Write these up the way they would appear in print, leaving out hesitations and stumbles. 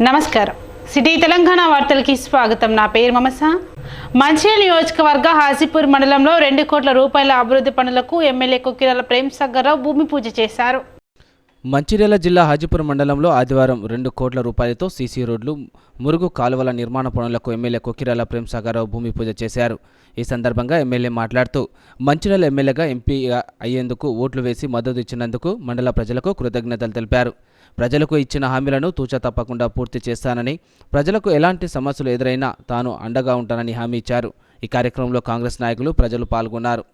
నమస్కారం సిటీ తెలంగాణ వార్తలకి స్వాగతం। నా పేరు మమస। మంచిర్యాల నియోజకవర్గ హాజీపూర్ మండలంలో 2 కోట్ల రూపాయల అభివృద్ధి పనులకు ఎమ్మెల్యే కొక్కిరాల ప్రేమ్సాగర్రావు భూమి పూజ చేశారు। మంచిర్యాల జిల్లా హాజీపూర్ మండలంలో ఆదివారం 2 కోట్ల రూపాయలతో సీసీ రోడ్లు, మురుగు కాలువల నిర్మాణ పనులకు ఎమ్మెల్యే కొక్కిరాల ప్రేమ్సాగర్రావు భూమి పూజ చేశారు। ఈ సందర్భంగా ఎమ్మెల్యే మాట్లాడుతూ మంచిర్యాల ఎమ్మెల్యేగా ఎంపీ అయ్యేందుకు ఓట్లు వేసి మద్దతు ఇచ్చినందుకు మండల ప్రజలకు కృతజ్ఞతలు తెలిపారు। ప్రజలకు ఇచ్చిన హామీలను తూచా తప్పకుండా పూర్తి చేస్తానని, ప్రజలకు ఎలాంటి సమస్యలు ఎదురైనా తాను అండగా ఉంటానని హామీ ఇచ్చారు। ఈ కార్యక్రమంలో కాంగ్రెస్ నాయకులు, ప్రజలు పాల్గొన్నారు।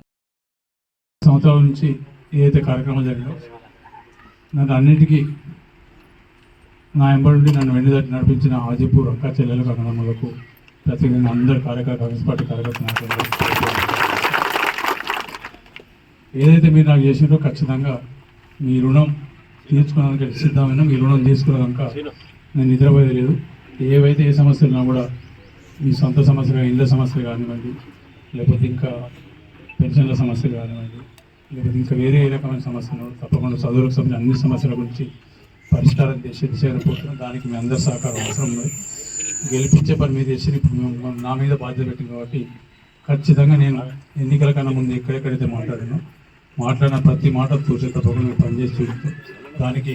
సంవత్సరాల నుంచి ఏదైతే కార్యక్రమాలు జరిగాయో నన్ను అన్నిటికీ నా ఎంబడి నన్ను వెండిదట్టి నడిపించిన హాజీపూర్ అక్క చెల్లెలకు, అన్నదమ్ములకు, ప్రత్యేకంగా అందరు కాంగ్రెస్ పార్టీ కార్యకర్త నాయకులు ఏదైతే మీరు నాకు చేసినారో ఖచ్చితంగా మీ రుణం తీర్చుకోవడానికి సిద్ధమైన, మీ రుణం తీసుకున్నాక నేను నిద్రపోయేది లేదు। ఏవైతే ఏ సమస్యలు ఉన్నా కూడా మీ సొంత సమస్యలు, ఇళ్ళ సమస్యలు కానివ్వండి, లేకపోతే ఇంకా పెన్షన్ల సమస్యలు కానివ్వండి, లేకపోతే ఇంకా వేరే ఏ రకమైన సమస్యలు, తప్పకుండా చదువులకు సంబంధించిన అన్ని సమస్యల గురించి పరిష్కారం చేసే దిశగా పోతున్నాం। దానికి మీ అందరి సహకారం అవసరం ఉంది। గెలిపించే పని మీద చేసి ఇప్పుడు నా మీద బాధ్యత పెట్టింది కాబట్టి ఖచ్చితంగా నేను ఎన్నికల కన్నా ముందు ఎక్కడెక్కడైతే మాట్లాడిన ప్రతి మాట తూచే తప్పకుండా మేము పనిచేసి చూస్తాం। దానికి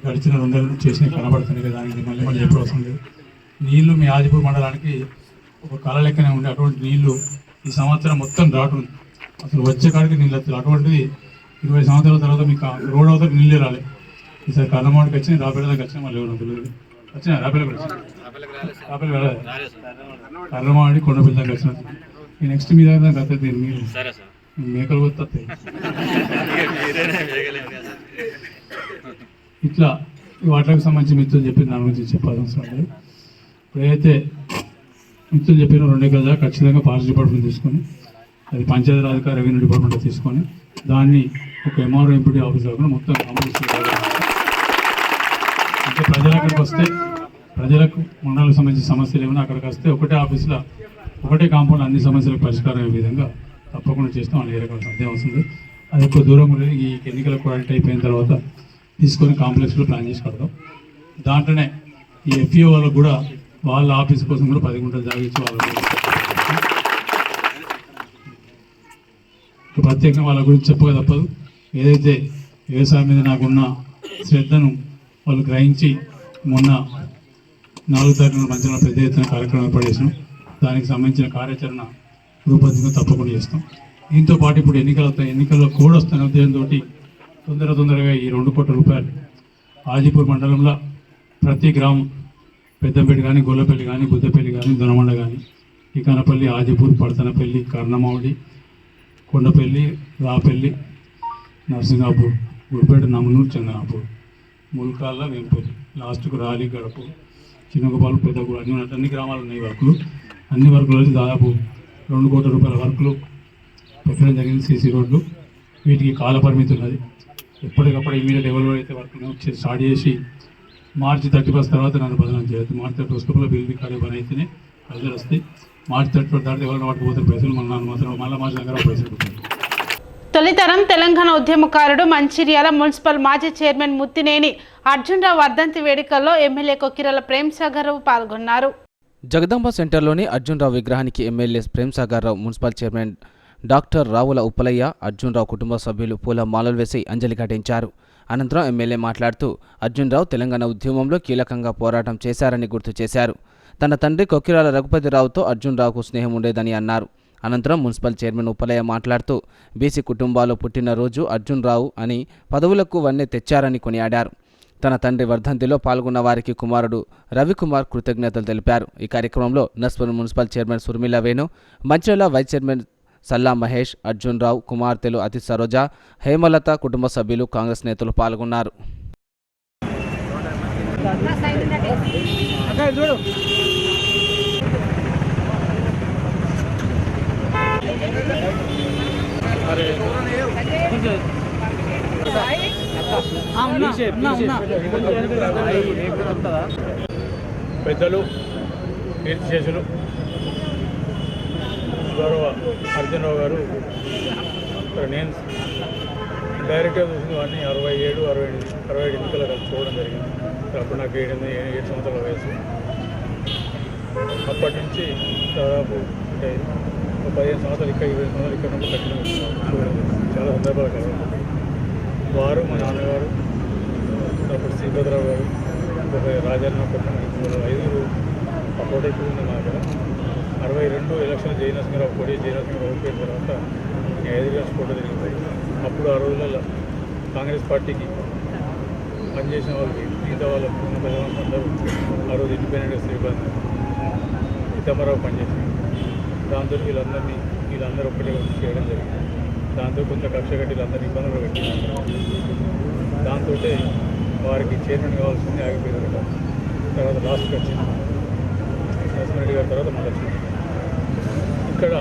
గడిచిన 2 నెలల నుంచి చేసిన కనబడుతుంది కదా, దానికి మళ్ళీ ఎప్పుడు అవసరం లేదు। నీళ్లు మీ హాజీపూర్ మండలానికి ఒక కళ లెక్కనే ఉండే అటువంటి నీళ్లు ఈ సంవత్సరం మొత్తం రావడం, అసలు వచ్చే కాడికి నీళ్ళు వస్తారు। అటువంటిది 20 సంవత్సరాల తర్వాత మీకు రోడ్ అవుతారు నీళ్ళే రాలే। ఈసారి కన్నమాడికి వచ్చినాయి, రాపేళ్ళకి వచ్చినాయి, మళ్ళీ ఎవరు తెలియదు వచ్చినా రాపేళ్ళకి రాపేళ్ళకి రాలేదు, కన్నమాడి కొండపిల్లకి వచ్చినట్టు ఈ నెక్స్ట్ మీ దగ్గర కత్తే మీరు మేకలు వస్తాయి ఇట్లా వాటికి సంబంధించి మిత్రులు చెప్పి దాని గురించి చెప్పాల్సిన అవసరం లేదు। ఇప్పుడైతే మిత్రులు చెప్పిన 2 ఎకరాల దాకా ఖచ్చితంగా ఫారెస్ట్ డిపార్ట్మెంట్ తీసుకొని, అది పంచాయతీరాజ్ రెవెన్యూ డిపార్ట్మెంట్ తీసుకొని దాన్ని ఒక ఎంఆర్ఓ ఎంపీటీ ఆఫీస్ కాకుండా మొత్తం కంప్లీట్ అంటే ప్రజలు అక్కడికి వస్తే, ప్రజలకు మండలకు సంబంధించిన సమస్యలు ఏమైనా అక్కడికి వస్తే ఒకటే ఆఫీసులో ఒకటే కాంపౌండ్ అన్ని సమస్యలకు పరిష్కారం అయ్యే విధంగా తప్పకుండా చేస్తాం। వాళ్ళు ఏ రకమైన సందేహం వస్తుంది, అది ఎక్కువ దూరం ఉండేది। ఈ ఎన్నికల క్వాలిటీ అయిపోయిన తర్వాత తీసుకొని కాంప్లెక్స్లో ప్లాన్ చేసి కడతాం। దాంట్లోనే ఈ ఎఫ్ఈఓ వాళ్ళకు కూడా వాళ్ళ ఆఫీస్ కోసం కూడా 10 గుంటలు జాగించి వాళ్ళ ప్రత్యేకంగా వాళ్ళ గురించి చెప్పక తప్పదు। ఏదైతే వ్యవసాయం మీద నాకున్న శ్రద్ధను వాళ్ళు గ్రహించి మొన్న 4 తారీఖున మంచిగా పెద్ద ఎత్తున కార్యక్రమం ఏర్పడేసినాం। దానికి సంబంధించిన కార్యాచరణ రూపొందించుకొని తప్పకుండా చేస్తాం। దీంతో పాటు ఇప్పుడు ఎన్నికల్లో కోడ్ వస్తున్న ఉద్దేశంతో తొందరగా ఈ 2 కోట్ల రూపాయలు హాజీపూర్ మండలంలో ప్రతి గ్రామం, పెద్దంపేట కానీ, గొల్లపల్లి కానీ, బుద్దపల్లి కానీ, దొనమండ కానీ, ఇకనపల్లి, హాజీపూర్, పడతనపల్లి, కర్ణమావడి, కొండపల్లి, రాపల్లి, నర్సింగాపూర్, గుడిపేట, నమ్మనూరు, చందనాపూర్, ముల్కాల, వెంపల్లి, లాస్ట్కు రాలి, గడప, చిన్నగోపాలు, పెద్దగూడ అన్ని గ్రామాలు ఉన్నాయి వర్కులు। అన్ని వర్కులు దాదాపు 2 కోట్ల రూపాయల వర్కులు పెట్టడం జరిగింది। సీసీ రోడ్లు, వీటికి కాల పరిమితి ఉన్నది। ఎప్పటికప్పుడు ఇమీడియట్ ఎవరు అయితే వర్క్ స్టార్ట్ చేసి మార్చి 31 తర్వాత నన్ను బదనం చేయొద్దు। మార్చి 31 బిల్లు కార్య పని అయితేనే పైసలు వస్తాయి। మార్చి 31 తర్వాత ఎవరైనా వాటికి పోతే పైసలు మళ్ళీ మార్చి దగ్గర పైసలు పోతాయి। తొలితరం తెలంగాణ ఉద్యమకారుడు, మంచిర్యాల మున్సిపల్ మాజీ చైర్మన్ ముత్తినేని అర్జున్రావు వర్ధంతి వేడుకల్లో ఎమ్మెల్యే కొక్కిరాల ప్రేమ్సాగర్రావు పాల్గొన్నారు। జగదాంబ సెంటర్లోని అర్జున్రావు విగ్రహానికి MLA Premsagar Rao, municipal chairman doctor Ravula Uppalaiah, Arjun Rao కుటుంబ సభ్యులు పూల మాలలు వేసి అంజలి ఘటించారు। అనంతరం ఎమ్మెల్యే మాట్లాడుతూ అర్జున్రావు తెలంగాణ ఉద్యమంలో కీలకంగా పోరాటం చేశారని గుర్తు చేశారు। తన తండ్రి కొక్కిరాల రఘుపతిరావుతో అర్జున్రావుకు స్నేహం ఉండేదని అన్నారు। అనంతరం మున్సిపల్ చైర్మన్ ఉప్పలయ్య మాట్లాడుతూ బీసీ కుటుంబాల్లో పుట్టిన రోజు అర్జున్రావు అని పదవులకు వన్నె తెచ్చారని కొనియాడారు। తన తండ్రి వర్ధంతిలో పాల్గొన్న వారికి కుమారుడు రవికుమార్ కృతజ్ఞతలు తెలిపారు। ఈ కార్యక్రమంలో Naspur municipal chairman Surmila Venu, Mancherial vice chairman Salla Mahesh, Arjunrao కుమార్తెలు అతి సరోజ, హేమలత కుటుంబ సభ్యులు, కాంగ్రెస్ నేతలు పాల్గొన్నారు। పెద్దలు, కీర్తిశేషులు గౌరవ అర్జున్రావు గారు నేను డైరెక్ట్గా చూసిన వాడిని 67, 67 ఎన్నికలు చూడడం జరిగింది। అప్పుడు నాకు 7 సంవత్సరాల వయసు. అప్పటి నుంచి దాదాపు అంటే ఒక 15 సంవత్సరాలు ఇక్కడ 20 సంవత్సరాలు ఇక్కడ నుండి కట్టిన చాలా సందర్భాలు కలిగింది. వారు మా నాన్నగారు అప్పుడు శ్రీభద్రరావు గారు ఒక రాజారావు కొట్టిన 5 ఆ ఫోటో ఇప్పుడు ఉంది మా దగ్గర. 62 ఎలక్షన్ జయనరసింహరావు పోటీ జయనరసింహరావు ఓడిపోయిన తర్వాత 5 గ్లాస్ ఫోటో తిరిగిపోయి అప్పుడు ఆ రోజులలో కాంగ్రెస్ పార్టీకి పనిచేసిన వాళ్ళకి మిగతా వాళ్ళకు ఉన్న ప్రజలందరూ ఆ రోజు ఇండిపెండెంట్ శ్రీభద్ర సీతారామరావు పనిచేసింది. దాంతో వీళ్ళందరూ ఒక్కటే చేయడం జరిగింది. దాంతో కొంత కక్ష కట్టి వీళ్ళందరూ ఇబ్బందులు పెట్టినారు. దాంతో వారికి చైర్మన్ కావాల్సింది ఆగిపోయింది. తర్వాత లాస్ట్కి వచ్చింది నరసింహారెడ్డి గారి తర్వాత మళ్ళీ వచ్చింది. ఇక్కడ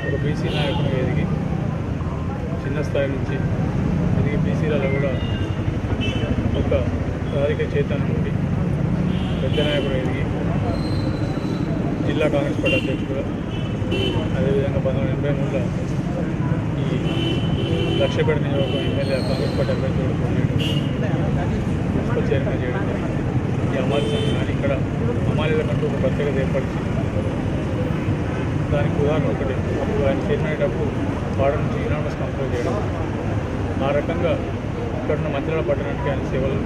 ఒక బీసీ నాయకుడు ఎదిగి చిన్న స్థాయి నుంచి ఎదిగి బీసీలలో కూడా ఒక రాజకీయ చైతన్యం ఉండి పెద్ద నాయకుడు ఎదిగి జిల్లా కాంగ్రెస్ పార్టీ అధ్యక్షుడుగా అదేవిధంగా 1983లో ఈ లక్షపేట నియోజకవర్గం ఎమ్మెల్యే కాంగ్రెస్ పార్టీ అభ్యర్థుడు మున్సిపల్ చైర్మన్ చేయడం జరిగింది. ఈ అమాలి సంఘం కానీ ఇక్కడ అమాలీల కంటూ ఒక ప్రత్యేకత ఏర్పరిచి దానికి ఉదాహరణ ఒకటి అప్పుడు ఆయన చైర్మన్ అయ్యేటప్పుడు వాడ నుంచి యునానిమస్ కంట్రోల్ చేయడం. ఆ రకంగా ఇక్కడున్న మంత్రాల పట్టణానికి ఆయన సేవలు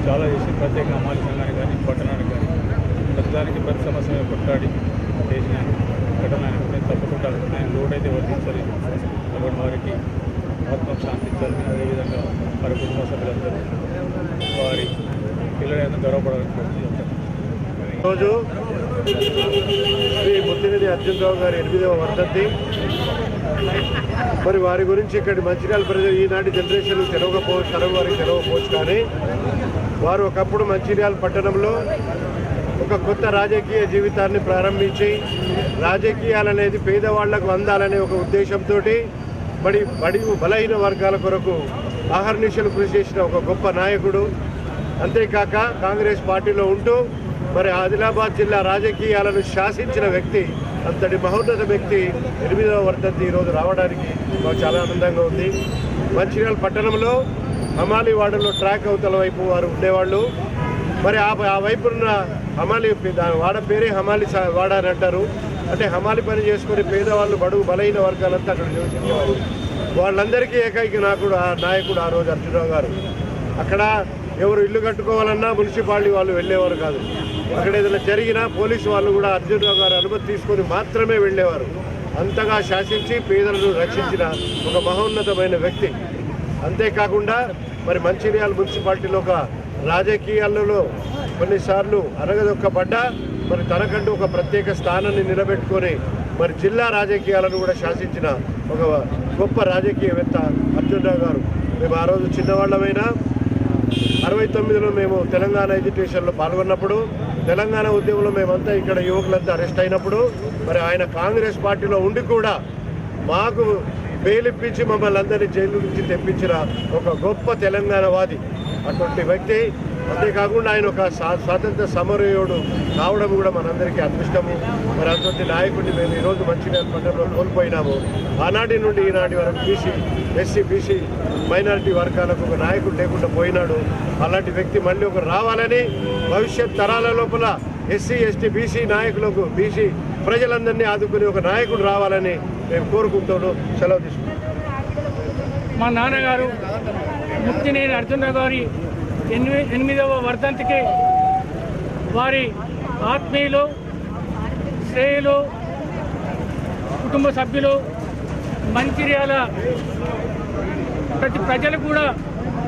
చాలా చేసి ప్రత్యేకంగా అమాలి సంఘానికి కానీ పట్టణానికి కానీ ప్రతిదానికి ప్రతి సమస్య మీద కొట్లాడి చేసిన ఘటన ఆయన తప్పకుండా ఆయన లోటైతే వర్తించాలి. కాబట్టి వారికి ఆత్మకు శాంతించాలని అదేవిధంగా వారి కుటుంబ సభ్యులందరూ వారి పిల్లలు గౌరవపడాలని కోరుతున్నాను. ఈరోజు శ్రీ ముత్తిరెడ్డి అర్జునరావు గారి 8వ వర్ధంతి. మరి వారి గురించి ఇక్కడి మంచిర్యాల ప్రజలు ఈనాటి జనరేషన్ తరం వారికి తెలవకపోవచ్చు. కానీ వారు ఒకప్పుడు మంచిర్యాల పట్టణంలో ఒక కొత్త రాజకీయ జీవితాన్ని ప్రారంభించి రాజకీయాలనేది పేదవాళ్లకు అందాలనే ఒక ఉద్దేశంతో బడి బలహీన వర్గాల కొరకు ఆహర్నిశలు కృషి చేసిన ఒక గొప్ప నాయకుడు. అంతేకాక కాంగ్రెస్ పార్టీలో ఉంటూ మరి ఆదిలాబాద్ జిల్లా రాజకీయాలను శాసించిన వ్యక్తి, అంతటి మహోన్నత వ్యక్తి 8వ వర్ధంతి ఈరోజు రావడానికి మాకు చాలా ఆనందంగా ఉంది. మంచిర్యాల పట్టణంలో హమాలి వాడలో ట్రాక్ అవతల వైపు వారు ఉండేవాళ్ళు. మరి ఆ వైపున్న హమాలి వాడ పేరే హమాలి వాడ అని అంటారు. అంటే హమాలి పని చేసుకుని పేదవాళ్ళు బడుగు బలహీన వర్గాలంతా అక్కడ నివసించేవాళ్ళు. వాళ్ళందరికీ ఏకైక నాయకుడు ఆ రోజు అర్జునరావు గారు. అక్కడ ఎవరు ఇల్లు కట్టుకోవాలన్నా మున్సిపాలిటీ వాళ్ళు వెళ్ళేవారు కాదు. అక్కడ ఏదైనా జరిగినా పోలీసు వాళ్ళు కూడా అర్జునరావు గారు అనుమతి తీసుకొని మాత్రమే వెళ్ళేవారు. అంతగా శాసించి పేదలను రక్షించిన ఒక మహోన్నతమైన వ్యక్తి. అంతేకాకుండా మరి మంచిర్యాల మున్సిపాలిటీలో ఒక రాజకీయాలలో కొన్నిసార్లు అనగదొక్కబడ్డా మరి తనకంటూ ఒక ప్రత్యేక స్థానాన్ని నిలబెట్టుకొని మరి జిల్లా రాజకీయాలను కూడా శాసించిన ఒక గొప్ప రాజకీయవేత్త అర్జునరావు గారు. మేము ఆ రోజు చిన్నవాళ్ళమైనా 69లో మేము తెలంగాణ ఎడ్యుకేషన్లో పాల్గొన్నప్పుడు, తెలంగాణ ఉద్యమంలో మేమంతా ఇక్కడ యువకులంతా అరెస్ట్ అయినప్పుడు మరి ఆయన కాంగ్రెస్ పార్టీలో ఉండి కూడా మాకు బెయిలిప్పించి మమ్మల్ని అందరినీ జైలు నుంచి తెప్పించిన ఒక గొప్ప తెలంగాణవాది అటువంటి వ్యక్తి. అంతేకాకుండా ఆయన ఒక స్వాతంత్ర సమరయోధుడు కావడం కూడా మనందరికీ అదృష్టము. మరి అటువంటి నాయకుడిని మేము ఈరోజు మంచిర్యాల పట్టణంలో కోల్పోయినాము. ఆనాటి నుండి ఈనాటి వరకు బీసీ, ఎస్సీ, బీసీ మైనారిటీ వర్గాలకు ఒక నాయకుడు లేకుండా పోయినాడు. అలాంటి వ్యక్తి మళ్ళీ ఒక రావాలని, భవిష్యత్ తరాల లోపల ఎస్సీ, ఎస్టీ, బీసీ నాయకులకు, బీసీ ప్రజలందరినీ ఆదుకుని ఒక నాయకుడు రావాలని మేము కోరుకుంటాను. సెలవు తీసుకుంటాం. మా నాన్నగారు ముత్తినేని అర్జునరావు గారి 8వ వర్ధంతికి వారి ఆత్మీయులు, శ్రేయులు, కుటుంబ సభ్యులు, మంచిర్యాల ప్రతి ప్రజలు కూడా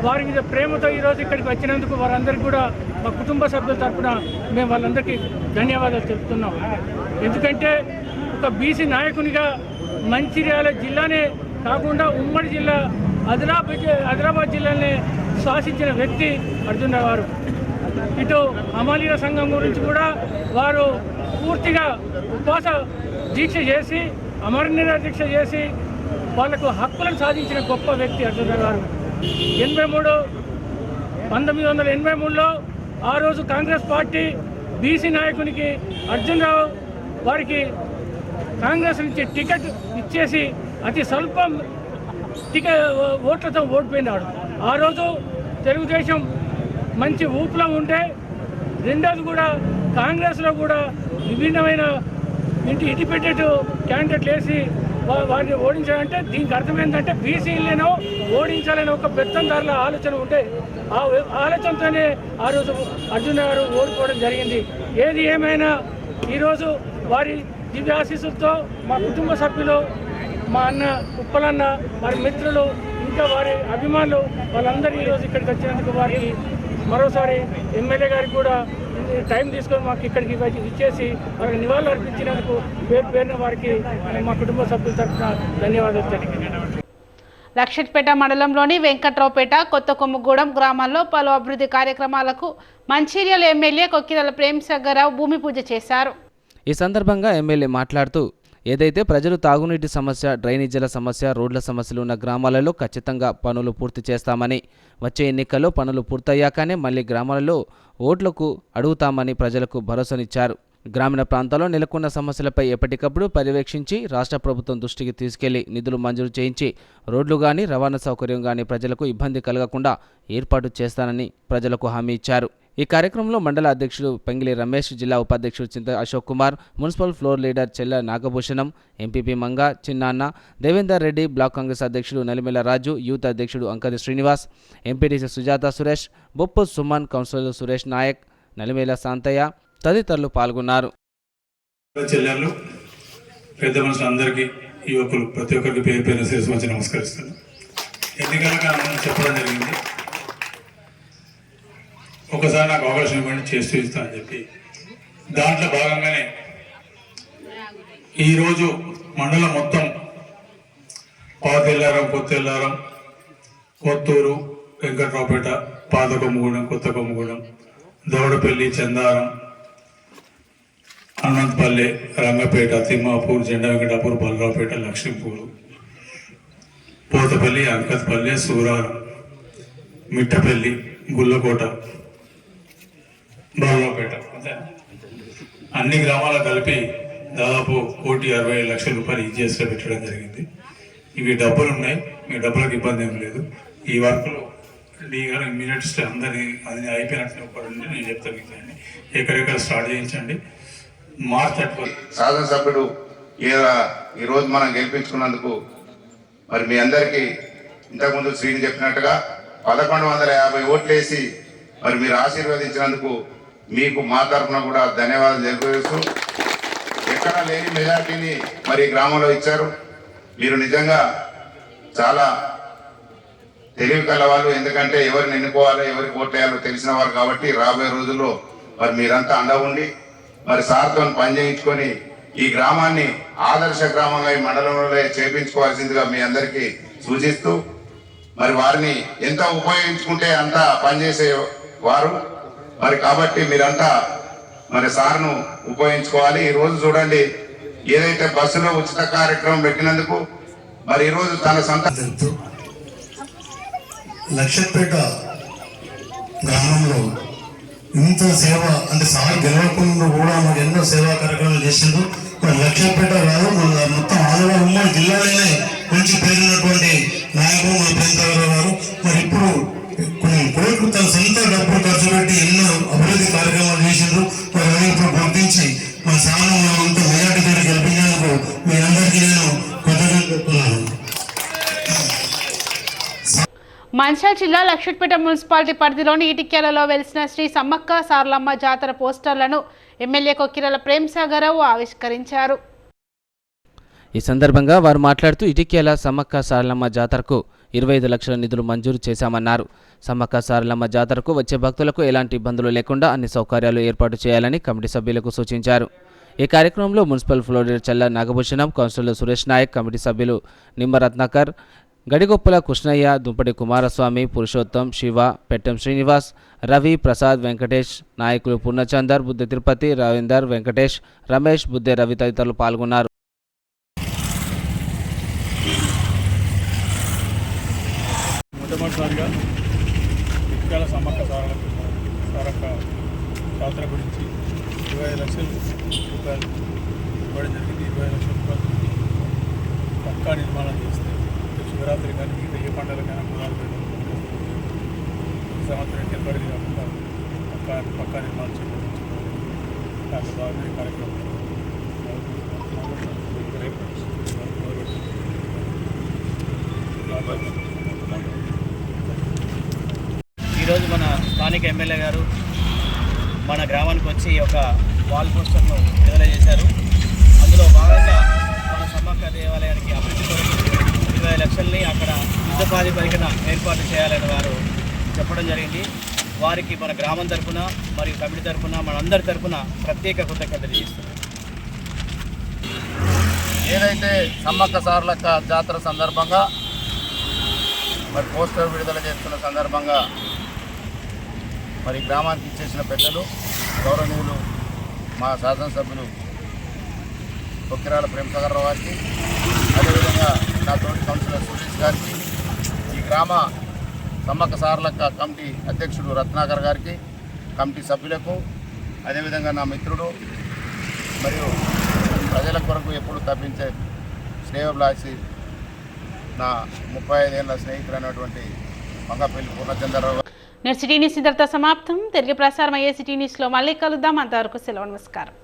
వారి మీద ప్రేమతో ఈరోజు ఇక్కడికి వచ్చినందుకు వారందరికీ కూడా మా కుటుంబ సభ్యుల తరఫున మేము వాళ్ళందరికీ ధన్యవాదాలు చెప్తున్నాం. ఎందుకంటే ఒక బీసీ నాయకునిగా మంచిర్యాల జిల్లానే కాకుండా ఉమ్మడి జిల్లా ఆదిలాబాద్ జిల్లానే శాసించిన వ్యక్తి అర్జునరావు గారు. ఇటు హమాలీల సంఘం గురించి కూడా వారు పూర్తిగా ఉపవాస దీక్ష చేసి, అమరనిరాహార దీక్ష చేసి వాళ్లకు హక్కులను సాధించిన గొప్ప వ్యక్తి అర్జునరావు గారు. 1983లో ఆ రోజు కాంగ్రెస్ పార్టీ బీసీ నాయకునికి అర్జునరావు వారికి కాంగ్రెస్ నుంచి టికెట్ ఇచ్చేసి అతి స్వల్పం ఓట్లతో ఓడిపోయినాడు. ఆ రోజు తెలుగుదేశం మంచి ఊపులో ఉంటే, రెండోది కూడా కాంగ్రెస్లో కూడా విభిన్నమైన ఇండిపెండెంట్ క్యాండిడేట్లు వేసి వారిని ఓడించాలంటే దీనికి అర్థం ఏంటంటే బీసీలను ఓడించాలని ఒక పెత్తందారుల ఆలోచన ఉంటే ఆ ఆలోచనతోనే ఆ రోజు అర్జున్ గారు ఓడిపోవడం జరిగింది. ఏది ఏమైనా ఈరోజు వారి దివ్యాశీస్సులతో మా కుటుంబ సభ్యులు, మా అన్న ఉప్పలన్న, వారి మిత్రులు, ఇంకా వారి అభిమానులు వాళ్ళందరూ ఈరోజు ఇక్కడికి వచ్చినందుకు వారికి మరోసారి ఎమ్మెల్యే గారికి కూడా టైం తీసుకొని మాకు ఇక్కడికి ఇచ్చేసి వారికి నివాళులు అర్పించినందుకు పేరున వారికి మా కుటుంబ సభ్యుల తరఫున ధన్యవాదాలు తెలియజేస్తున్నాను. లక్షట్పేట మండలంలోని వెంకట్రావుపేట, కొత్త కొమ్మగూడెం గ్రామాల్లో పలు అభివృద్ధి కార్యక్రమాలకు మంచిర్యాల ఎమ్మెల్యే కొక్కిరాల ప్రేమ్సాగర్రావు భూమి పూజ చేశారు. ఈ సందర్భంగా ఎమ్మెల్యే మాట్లాడుతూ ఏదైతే ప్రజలు తాగునీటి సమస్య, డ్రైనేజీల సమస్య, రోడ్ల సమస్యలు ఉన్న గ్రామాలలో ఖచ్చితంగా పనులు పూర్తి చేస్తామని, వచ్చే ఎన్నికల్లో పనులు పూర్తయ్యాకనే మళ్లీ గ్రామాలలో ఓట్లకు అడుగుతామని ప్రజలకు భరోసానిచ్చారు. గ్రామీణ ప్రాంతాల్లో నెలకొన్న సమస్యలపై ఎప్పటికప్పుడు పర్యవేక్షించి రాష్ట్ర ప్రభుత్వం దృష్టికి తీసుకెళ్లి నిధులు మంజూరు చేయించి రోడ్లు గాని, రవాణా సౌకర్యం గాని ప్రజలకు ఇబ్బంది కలగకుండా ఏర్పాటు చేస్తానని ప్రజలకు హామీ ఇచ్చారు. ఈ కార్యక్రమంలో మండల అధ్యక్షుడు పెంగిలి రమేష్, జిల్లా ఉపాధ్యక్షుడు చింత Ashok Kumar, municipal floor leader చెల్ల నాగభూషణం, ఎంపీపీ మంగ చిన్నాన్న, దేవేందర్ రెడ్డి, బ్లాక్ కాంగ్రెస్ అధ్యక్షుడు నలిమెల రాజు, యూత్ అధ్యక్షుడు అంకది శ్రీనివాస్, ఎంపీటీసీ సుజాత సురేష్, బొప్పు సుమన్, కౌన్సిలర్ సురేష్ నాయక్, నలిమేల శాంతయ్య తదితరులు పాల్గొన్నారు. చెల్లెళ్ళు, పెద్ద మనుషులు అందరికీ, యువకులు ప్రతి ఒక్కరికి పేరు పేరు శిరస్సు వచ్చి నమస్కరిస్తాను. ఎన్నికలకు చెప్పడం జరిగింది, ఒకసారి నాకు అవకాశం ఇవ్వండి, చేస్తూ ఇస్తా అని చెప్పి దాంట్లో భాగంగానే ఈరోజు మండలం మొత్తం పాతెల్లారం, కొత్తెల్లారం, కొత్తూరు, వెంకట్రావుపేట, పాత కొమ్మగూడెం, కొత్త కొమ్మగూడెం, దౌడపల్లి, చందారం, అనంతపల్లె, రంగపేట, తిమ్మాపూర్, జెండా వెంకటాపూర్, బలరావుపేట, లక్ష్మీపూరు, పోతపల్లి, అంకత్పల్లె, సూరారం, మిట్టపల్లి, గుల్లకోట, బలరావుపేట, అన్ని గ్రామాలు కలిపి దాదాపు 1,60,00,000 రూపాయలు ఈజీఎస్లో పెట్టడం జరిగింది. ఇవి డబ్బులు ఉన్నాయి, మీ డబ్బులకు ఇబ్బంది ఏం లేదు. ఈ వర్క్లో డీ గారు మినిట్స్ అందరి అది అయిపోయినట్టు పడండి, నేను చెప్తాను. ఎక్కడెక్కడ స్టార్ట్ చేయించండి. మార్చ్ 31 శాసనసభ్యుడు ఈరోజు మనం గెలిపించుకున్నందుకు మరి మీ అందరికీ ఇంతకుముందు శ్రీని చెప్పినట్టుగా 1150 ఓట్లేసి మరి మీరు ఆశీర్వదించినందుకు మీకు మా తరఫున కూడా ధన్యవాదాలు తెలియజేస్తూ, ఎక్కడ లేని మెజార్టీని మరి గ్రామంలో ఇచ్చారు. మీరు నిజంగా చాలా తెలివి కలవాళ్ళు, ఎందుకంటే ఎవరిని ఎన్నుకోవాలో, ఎవరికి ఓట్లేయాలో తెలిసిన వారు కాబట్టి రాబోయే రోజుల్లో మరి మీరంతా అండ ఉండి మరి సార్తో పని చేయించుకొని ఈ గ్రామాన్ని ఆదర్శ గ్రామంగా ఈ మండలంలో చేపించుకోవాల్సిందిగా మీ అందరికీ సూచిస్తూ, మరి వారిని ఎంత ఉపయోగించుకుంటే అంత పనిచేసే వారు మరి కాబట్టి మీరంతా మరి సార్ను ఉపయోగించుకోవాలి. ఈ రోజు చూడండి, ఏదైతే బస్సులో ఉచిత కార్యక్రమం పెట్టినందుకు మరి ఈరోజు తన సొంత లక్షట్పేట గ్రామంలో ఇంత సేవ అంటే సార్ గెలవకుండా కూడా మరి ఎన్నో సేవా కార్యక్రమాలు చేసిండ్రు. మరి లక్షట్పేట కాదు, మొత్తం ఆంధ్ర ఉమ్మడి జిల్లాలోనే మంచి పేరున్నటువంటి నాయకుడు మన ప్రేమ్సాగర్రావు గారు. మరి ఇప్పుడు కొన్ని కోట్లు తన సొంత డబ్బులు ఖర్చు పెట్టి ఎన్నో అభివృద్ధి కార్యక్రమాలు చేసిండ్రు. మరి అవి ఇప్పుడు గుర్తించి మన సామాన్యంలో ఇంత మెజార్టీతో గెలిపించేందుకు మీ అందరికీ నేను కృతజ్ఞతలు చెప్తున్నాను. మంచిర్యాల జిల్లా లక్షట్పేట మున్సిపాలిటీ పరిధిలోని ఇటిక్యాలలో వెలిసిన శ్రీ సమ్మక్క సారలమ్మ జాతర పోస్టర్లను ఎమ్మెల్యే కొక్కిరాల ప్రేమ్సాగర్రావు ఆవిష్కరించారు. ఈ సందర్భంగా వారు మాట్లాడుతూ ఇటిక్యాల సమ్మక్క సారలమ్మ జాతరకు 25 లక్షల నిధులు మంజూరు చేశామన్నారు. సమ్మక్క సారలమ్మ జాతరకు వచ్చే భక్తులకు ఎలాంటి ఇబ్బందులు లేకుండా అన్ని సౌకర్యాలు ఏర్పాటు చేయాలని కమిటీ సభ్యులకు సూచించారు. ఈ కార్యక్రమంలో మున్సిపల్ ఫ్లోర్ లీడర్ చెల్ల నాగభూషణం, కౌన్సిలర్ సురేష్ నాయక్, కమిటీ సభ్యులు నిమ్మరత్నాకర్, గడిగొప్పల కృష్ణయ్య, దుంపటి కుమారస్వామి, పురుషోత్తం, శివ, పెట్టెం శ్రీనివాస్, రవి, ప్రసాద్, వెంకటేష్, నాయకులు పూర్ణచందర్, బుద్ధి తిరుపతి, రవీందర్, వెంకటేష్, రమేష్, బుద్ధే రవి తదితరులు పాల్గొన్నారు. మొట్టమొదటిసారిగా ఇటుకల సమ్మక్క సారక్క జాతర గురించి 25 లక్షల రూపాయలు ఇవ్వడం జరిగింది. 25 లక్షల రూపాయలు పక్కా నిర్మాణం చేస్తే శివరాత్రి కానీ మిగతా ఏ పండుగలకైనా కులాలు పెట్టడం సంవత్సరం ఏర్పడింది కాకుండా పక్కా నిర్మాణం చేపట్టించుకోవాలి. దాంట్లో భాగంగా ఈ కార్యక్రమం ఈరోజు మన స్థానిక ఎమ్మెల్యే గారు మన గ్రామానికి వచ్చి ఒక వాల్ పోస్టర్ను విడుదల చేశారు. అందులో భాగంగా మన సమ్మక్క దేవాలయానికి అభివృద్ధి కొరకు 20 లక్షల్ని అక్కడ యుద్ధ ప్రాతిపదికన ఏర్పాటు చేయాలని వారు చెప్పడం జరిగింది. వారికి మన గ్రామం తరఫున మరియు కమిటీ తరఫున మనందరి తరఫున ప్రత్యేక కృతజ్ఞతలు తెలియజేస్తున్నాం. ఏదైతే సమ్మక్క సారలక్క జాతర సందర్భంగా మరి పోస్టర్ విడుదల చేస్తున్న సందర్భంగా మరి గ్రామానికి ఇచ్చేసిన పెద్దలు గౌరవనీయులు మా శాసనసభ్యులు కొక్కిరాల ప్రేమసాగర్ రావు గారికి, అదేవిధంగా నా తోటి కౌన్సిలర్ సురేష్ గారికి, ఈ గ్రామ సమ్మక్క సారలక్క కమిటీ అధ్యక్షుడు రత్నాకర్ గారికి, కమిటీ సభ్యులకు, అదేవిధంగా నా మిత్రుడు మరియు ప్రజల కొరకు ఎప్పుడు తప్పించే శ్రేయోభిలాషి నా 35 ఏళ్ల స్నేహితుడైనటువంటి మంగపల్లి పూర్ణచంద్రరావు. సిటీ న్యూస్ ఇంతటితో సమాప్తం. తిరిగి ప్రసారం అయ్యే సిటీ న్యూస్లో మళ్ళీ కలుద్దాం. అంతవరకు సెలవు, నమస్కారం.